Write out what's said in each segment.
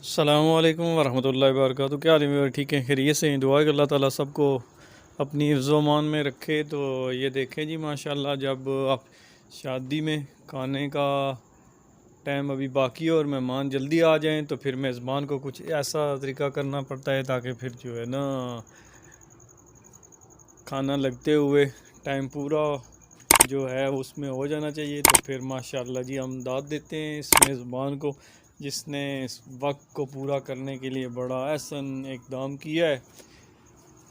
अस्सलामुअलैकुम वरहमतुल्लाहि वबरकातुहू। क्या हाल है मेरे? ठीक है, खैरियत से हैं? दुआ है कि अल्लाह ताला सबको अपनी हिफ्ज़-ओ-मान में रखे। तो ये देखें जी, माशाल्लाह, जब आप शादी में खाने का टाइम अभी बाकी है और मेहमान जल्दी आ जाएं तो फिर मेज़बान को कुछ ऐसा तरीका करना पड़ता है ताकि फिर जो है ना, खाना लगते हुए टाइम पूरा जो है उसमें हो जाना चाहिए। तो फिर माशाल्लाह जी हम दाद देते हैं इस मेज़बान को, जिसने इस वक्त को पूरा करने के लिए बड़ा एहसन इक़दाम किया है।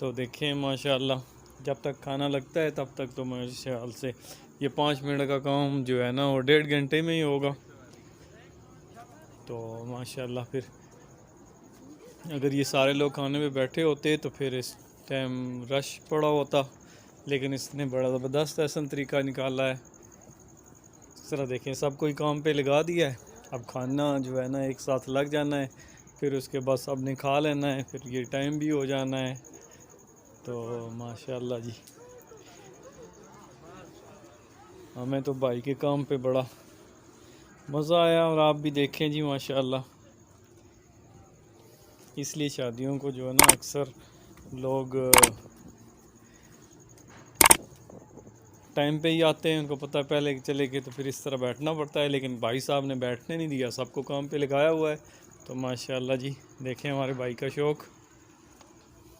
तो देखें माशाल्लाह, जब तक खाना लगता है तब तक तो मेरे ख्याल से ये 5 मिनट का काम जो है ना वो 1.5 घंटे में ही होगा। तो माशाल्लाह फिर अगर ये सारे लोग खाने पे बैठे होते तो फिर इस टाइम रश पड़ा होता, लेकिन इसने बड़ा ज़बरदस्त ऐसा तरीका निकाला है। इस तरह देखें, सब कोई काम पे लगा दिया है। अब खाना जो है ना एक साथ लग जाना है, फिर उसके बाद सब ने खा लेना है, फिर ये टाइम भी हो जाना है। तो माशाल्लाह जी, हमें तो भाई के काम पे बड़ा मज़ा आया और आप भी देखें जी माशाल्लाह। इसलिए शादियों को जो है ना अक्सर लोग टाइम पे ही आते हैं, उनको पता है पहले चले गए तो फिर इस तरह बैठना पड़ता है, लेकिन भाई साहब ने बैठने नहीं दिया, सबको काम पे लगाया हुआ है। तो माशाल्लाह जी, देखें हमारे भाई का शौक़।